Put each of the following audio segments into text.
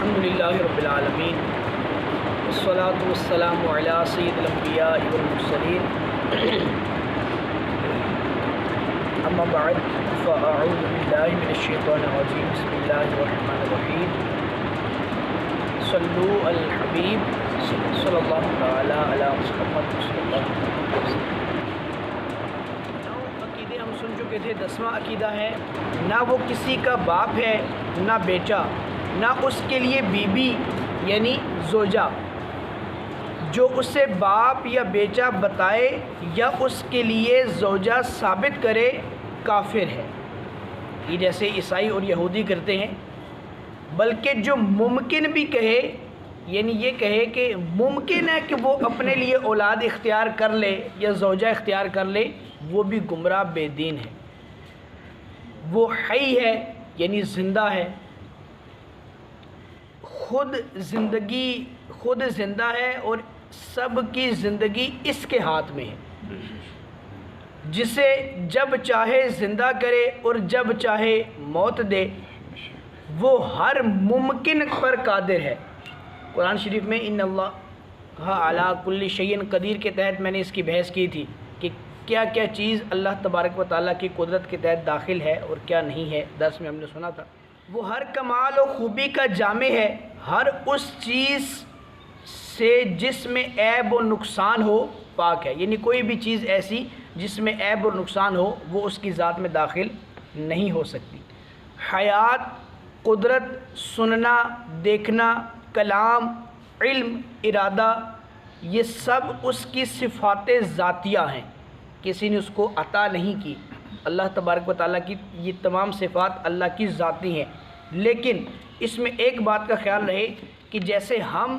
الحمدللہ رب العالمین والصلاة والسلام علی سید الانبیاء والمرسلین اما بعد فاعوذ باللہ من الشیطان الرجیم بسم اللہ الرحمن الرحیم صلو علی الحبیب صلی اللہ تعالی علی محمد صلی اللہ علیہ وسلم۔ عقیدے ہم سن چکے تھے، 10واں عقیدہ ہے نہ وہ کسی کا باپ ہے نہ بیٹا، نہ اس کے لیے بیوی یعنی زوجہ، جو اسے باپ یا بیٹا بتائے یا اس کے لیے زوجہ ثابت کرے کافر ہے۔ یہ جیسے عیسائی اور یہودی کرتے ہیں، بلکہ جو ممکن بھی کہے، یعنی یہ کہے کہ ممکن ہے کہ وہ اپنے لیے اولاد اختیار کر لے یا زوجہ اختیار کر لے، وہ بھی گمراہ بے دین ہے۔ وہ حی ہے یعنی زندہ ہے، خود زندہ ہے اور سب کی زندگی اس کے ہاتھ میں ہے، جسے جب چاہے زندہ کرے اور جب چاہے موت دے، وہ ہر ممکن پر قادر ہے۔ قرآن شریف میں ان اللہ علی کل شیء قدیر کے تحت میں نے اس کی بحث کی تھی کہ کیا کیا چیز اللہ تبارک و تعالیٰ کی قدرت کے تحت داخل ہے اور کیا نہیں ہے، درس میں ہم نے سنا تھا۔ وہ ہر کمال و خوبی کا جامع ہے، ہر اس چیز سے جس میں عیب و نقصان ہو پاک ہے، یعنی کوئی بھی چیز ایسی جس میں عیب اور نقصان ہو وہ اس کی ذات میں داخل نہیں ہو سکتی۔ حیات، قدرت، سننا، دیکھنا، کلام، علم، ارادہ، یہ سب اس کی صفات ذاتیہ ہیں، کسی نے اس کو عطا نہیں کی۔ اللہ تبارک و تعالیٰ کی یہ تمام صفات اللہ کی ذاتی ہیں، لیکن اس میں ایک بات کا خیال رہے کہ جیسے ہم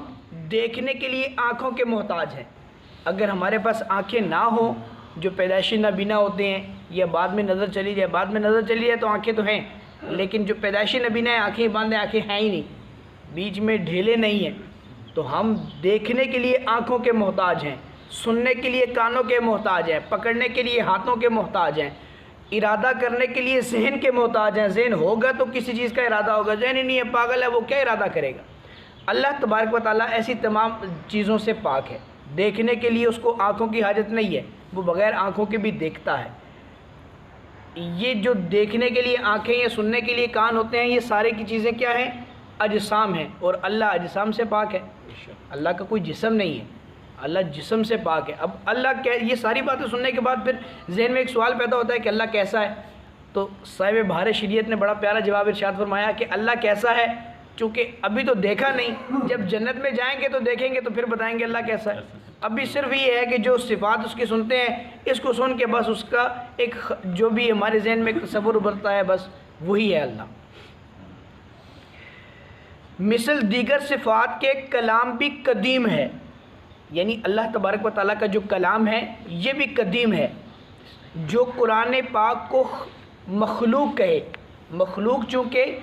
دیکھنے کے لیے آنکھوں کے محتاج ہیں، اگر ہمارے پاس آنکھیں نہ ہوں، جو پیدائشی نابینا ہوتے ہیں یا بعد میں نظر چلی جائے تو آنکھیں تو ہیں، لیکن جو پیدائشی نابینا ہیں آنکھیں باندھیں آنکھیں ہیں ہی نہیں، بیچ میں ڈھیلے نہیں ہیں، تو ہم دیکھنے کے لیے آنکھوں کے محتاج ہیں، سننے کے لیے کانوں کے محتاج ہیں، پکڑنے کے لیے ہاتھوں کے محتاج ہیں، ارادہ کرنے کے لیے ذہن کے محتاج ہیں۔ ذہن ہوگا تو کسی چیز کا ارادہ ہوگا، ذہن ہی نہیں ہے، پاگل ہے، وہ کیا ارادہ کرے گا؟ اللہ تبارک و تعالیٰ ایسی تمام چیزوں سے پاک ہے۔ دیکھنے کے لیے اس کو آنکھوں کی حاجت نہیں ہے، وہ بغیر آنکھوں کے بھی دیکھتا ہے۔ یہ جو دیکھنے کے لیے آنکھیں یا سننے کے لیے کان ہوتے ہیں، یہ سارے کی چیزیں کیا ہیں؟ اجسام ہیں، اور اللہ اجسام سے پاک ہے۔ اللہ کا کوئی جسم نہیں ہے، اللہ جسم سے پاک ہے۔ اب اللہ یہ ساری باتیں سننے کے بعد پھر ذہن میں ایک سوال پیدا ہوتا ہے کہ اللہ کیسا ہے؟ تو صاحب بہار شریعت نے بڑا پیارا جواب ارشاد فرمایا کہ اللہ کیسا ہے، چونکہ ابھی تو دیکھا نہیں، جب جنت میں جائیں گے تو دیکھیں گے تو پھر بتائیں گے اللہ کیسا ہے۔ ابھی صرف یہ ہے کہ جو صفات اس کی سنتے ہیں، اس کو سن کے بس اس کا ایک جو بھی ہمارے ذہن میں تصور ابھرتا ہے بس وہی ہے اللہ۔ مثل دیگر صفات کے کلام بھی قدیم ہے، یعنی اللہ تبارک و تعالیٰ کا جو کلام ہے یہ بھی قدیم ہے۔ جو قرآن پاک کو مخلوق کہے، مخلوق چونکہ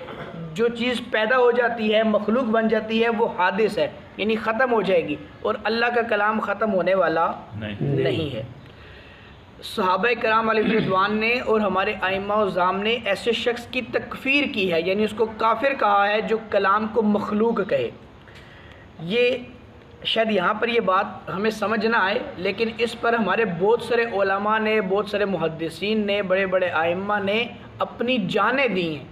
جو چیز پیدا ہو جاتی ہے، مخلوق بن جاتی ہے، وہ حادث ہے، یعنی ختم ہو جائے گی، اور اللہ کا کلام ختم ہونے والا نہیں ہے۔ صحابہ کرام علیہ رضوان نے اور ہمارے ائمہ و اعظام نے ایسے شخص کی تکفیر کی ہے، یعنی اس کو کافر کہا ہے جو کلام کو مخلوق کہے۔ یہ شاید یہاں پر یہ بات ہمیں سمجھ نہ آئے، لیکن اس پر ہمارے بہت سارے علماء نے، بہت سارے محدثین نے، بڑے بڑے ائمہ نے اپنی جانیں دی ہیں۔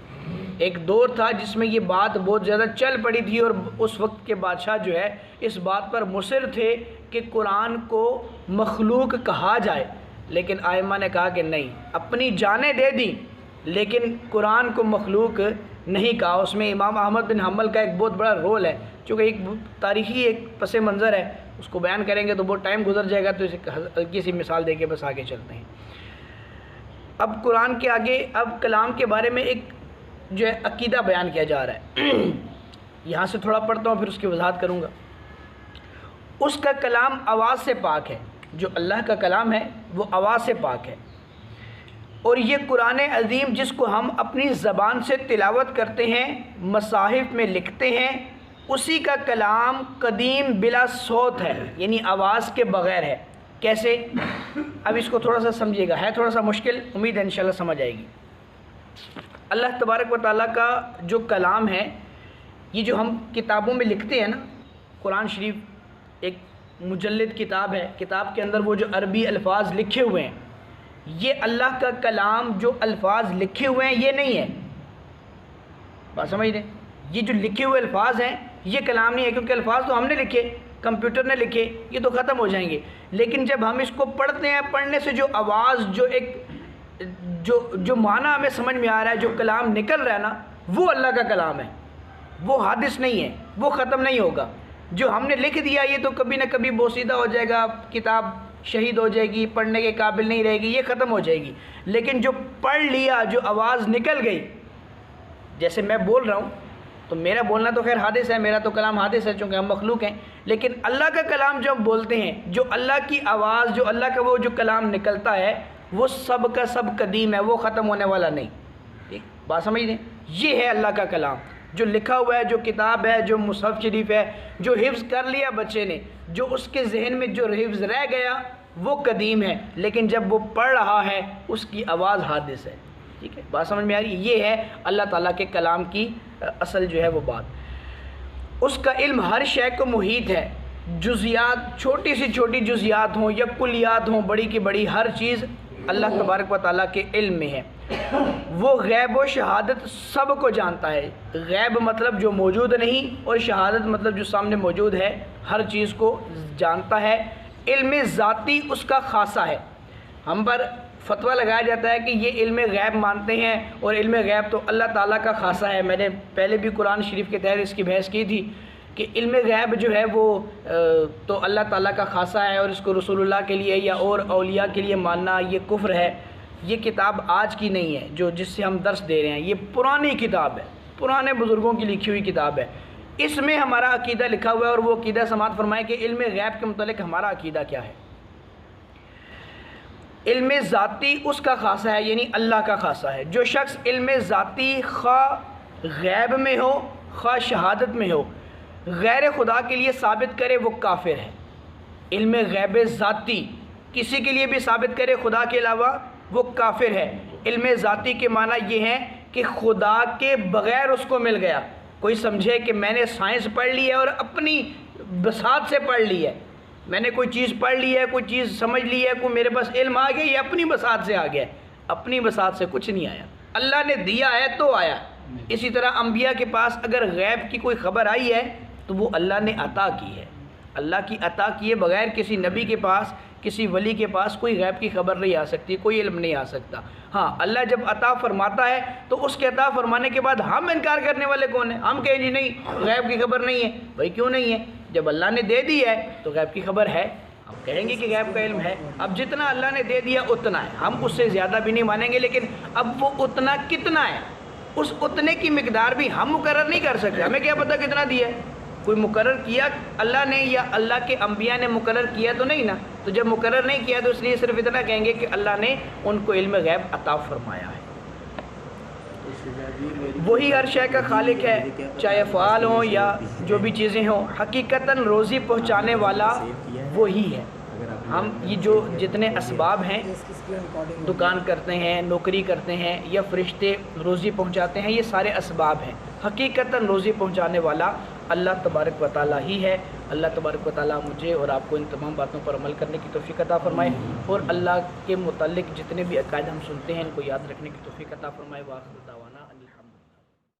ایک دور تھا جس میں یہ بات بہت زیادہ چل پڑی تھی، اور اس وقت کے بادشاہ جو ہے اس بات پر مصر تھے کہ قرآن کو مخلوق کہا جائے، لیکن ائمہ نے کہا کہ نہیں، اپنی جانیں دے دیں لیکن قرآن کو مخلوق نہیں کہا۔ اس میں امام احمد بن حنبل کا ایک بہت بڑا رول ہے، چونکہ ایک تاریخی ایک پس منظر ہے، اس کو بیان کریں گے تو بہت ٹائم گزر جائے گا، تو اسے ہلکی سی مثال دے کے بس آگے چلتے ہیں۔ اب قرآن کے آگے اب کلام کے بارے میں ایک جو ہے عقیدہ بیان کیا جا رہا ہے، یہاں سے تھوڑا پڑھتا ہوں پھر اس کی وضاحت کروں گا۔ اس کا کلام آواز سے پاک ہے، جو اللہ کا کلام ہے وہ آواز سے پاک ہے، اور یہ قرآن عظیم جس کو ہم اپنی زبان سے تلاوت کرتے ہیں، مصاحف میں لکھتے ہیں، اسی کا کلام قدیم بلا صوت ہے، یعنی آواز کے بغیر ہے۔ کیسے؟ اب اس کو تھوڑا سا سمجھیے گا، ہے تھوڑا سا مشکل، امید ہے انشاءاللہ سمجھ آئے گی۔ اللہ تبارک و تعالیٰ کا جو کلام ہے یہ جو ہم کتابوں میں لکھتے ہیں نا، قرآن شریف ایک مجلد کتاب ہے، کتاب کے اندر وہ جو عربی الفاظ لکھے ہوئے ہیں، یہ اللہ کا کلام جو الفاظ لکھے ہوئے ہیں یہ نہیں ہے، بات سمجھ رہے ہیں؟ یہ جو لکھے ہوئے الفاظ ہیں یہ کلام نہیں ہے، کیونکہ الفاظ تو ہم نے لکھے، کمپیوٹر نے لکھے، یہ تو ختم ہو جائیں گے۔ لیکن جب ہم اس کو پڑھتے ہیں، پڑھنے سے جو آواز، جو معنی ہمیں سمجھ میں آ رہا ہے، جو کلام نکل رہا ہے نا، وہ اللہ کا کلام ہے، وہ حادث نہیں ہے، وہ ختم نہیں ہوگا۔ جو ہم نے لکھ دیا یہ تو کبھی نہ کبھی بوسیدہ ہو جائے گا، کتاب شہید ہو جائے گی، پڑھنے کے قابل نہیں رہے گی، یہ ختم ہو جائے گی۔ لیکن جو پڑھ لیا، جو آواز نکل گئی، جیسے میں بول رہا ہوں تو میرا بولنا تو خیر حادث ہے، میرا تو کلام حادث ہے چونکہ ہم مخلوق ہیں، لیکن اللہ کا کلام جو ہم بولتے ہیں، جو اللہ کی آواز، جو اللہ کا وہ جو کلام نکلتا ہے، وہ سب کا سب قدیم ہے، وہ ختم ہونے والا نہیں۔ ٹھیک بات سمجھ لیں؟ یہ ہے اللہ کا کلام جو لکھا ہوا ہے، جو کتاب ہے، جو مصحف شریف ہے، جو حفظ کر لیا بچے نے، جو اس کے ذہن میں جو حفظ رہ گیا وہ قدیم ہے، لیکن جب وہ پڑھ رہا ہے اس کی آواز حادث ہے۔ ٹھیک ہے، بات سمجھ میں آ رہی ہے؟ یہ ہے اللہ تعالیٰ کے کلام کی اصل جو ہے وہ بات۔ اس کا علم ہر شے کو محیط ہے، جزیات، چھوٹی سی چھوٹی جزیات ہوں یا کلیات ہوں، بڑی کی بڑی، ہر چیز اللہ تبارک و تعالیٰ کے علم میں ہے۔ وہ غیب و شہادت سب کو جانتا ہے، غیب مطلب جو موجود نہیں، اور شہادت مطلب جو سامنے موجود ہے، ہر چیز کو جانتا ہے۔ علم ذاتی اس کا خاصہ ہے۔ ہم پر فتویٰ لگایا جاتا ہے کہ یہ علم غیب مانتے ہیں اور علم غیب تو اللہ تعالیٰ کا خاصہ ہے۔ میں نے پہلے بھی قرآن شریف کے تحت اس کی بحث کی تھی کہ علم غیب جو ہے وہ تو اللہ تعالیٰ کا خاصہ ہے، اور اس کو رسول اللہ کے لیے یا اور اولیاء کے لیے ماننا یہ کفر ہے۔ یہ کتاب آج کی نہیں ہے جس سے ہم درس دے رہے ہیں، یہ پرانی کتاب ہے، پرانے بزرگوں کی لکھی ہوئی کتاب ہے۔ اس میں ہمارا عقیدہ لکھا ہوا ہے، اور وہ عقیدہ سماعت فرمائے کہ علم غیب کے متعلق ہمارا عقیدہ کیا ہے۔ علم ذاتی اس کا خاصہ ہے، یعنی اللہ کا خاصہ ہے۔ جو شخص علم ذاتی خواہ غیب میں ہو خواہ شہادت میں ہو غیر خدا کے لیے ثابت کرے وہ کافر ہے۔ علم غیب ذاتی کسی کے لیے بھی ثابت کرے خدا کے علاوہ وہ کافر ہے۔ علم ذاتی کے معنی یہ ہے کہ خدا کے بغیر اس کو مل گیا۔ کوئی سمجھے کہ میں نے سائنس پڑھ لی ہے اور اپنی بساط سے پڑھ لی ہے، میں نے کوئی چیز پڑھ لی ہے، کوئی چیز سمجھ لی ہے، کوئی میرے پاس علم آ گیا، یہ اپنی بساط سے آ گیا۔ اپنی بساط سے کچھ نہیں آیا، اللہ نے دیا ہے تو آیا۔ اسی طرح انبیاء کے پاس اگر غیب کی کوئی خبر آئی ہے تو وہ اللہ نے عطا کی ہے، اللہ کی عطا کیے بغیر کسی نبی کے پاس، کسی ولی کے پاس کوئی غیب کی خبر نہیں آ سکتی، کوئی علم نہیں آ سکتا۔ ہاں، اللہ جب عطا فرماتا ہے تو اس کے عطا فرمانے کے بعد ہم انکار کرنے والے کون ہیں؟ ہم کہیں جی نہیں غیب کی خبر نہیں ہے۔ بھائی کیوں نہیں ہے؟ جب اللہ نے دے دی ہے تو غیب کی خبر ہے، ہم کہیں گے کہ غیب کا علم ہے۔ اب جتنا اللہ نے دے دیا اتنا ہے، ہم اس سے زیادہ بھی نہیں مانیں گے، لیکن اب وہ اتنا کتنا ہے، اس اتنے کی مقدار بھی ہم مقرر نہیں کر سکتے۔ ہمیں کیا پتہ کتنا دیا ہے؟ کوئی مقرر کیا اللہ نے یا اللہ کے انبیاء نے مقرر کیا تو نہیں نا۔ تو جب مقرر نہیں کیا تو اس لیے صرف اتنا کہیں گے کہ اللہ نے ان کو علم غیب عطا فرمایا ہے۔ وہی ہر شے کا خالق ہے، چاہے افعال ہوں یا جو بھی چیزیں ہوں، حقیقتاً روزی پہنچانے والا وہی ہے۔ ہم یہ جو جتنے اسباب ہیں، دکان کرتے ہیں، نوکری کرتے ہیں یا فرشتے روزی پہنچاتے ہیں، یہ سارے اسباب ہیں۔ حقیقتاً روزی پہنچانے والا اللہ تبارک و تعالیٰ ہی ہے۔ اللہ تبارک و تعالیٰ مجھے اور آپ کو ان تمام باتوں پر عمل کرنے کی توفیق عطا فرمائے، اور اللہ کے متعلق جتنے بھی عقائد ہم سنتے ہیں ان کو یاد رکھنے کی توفیق عطا فرمائے۔ وآخر دعوانا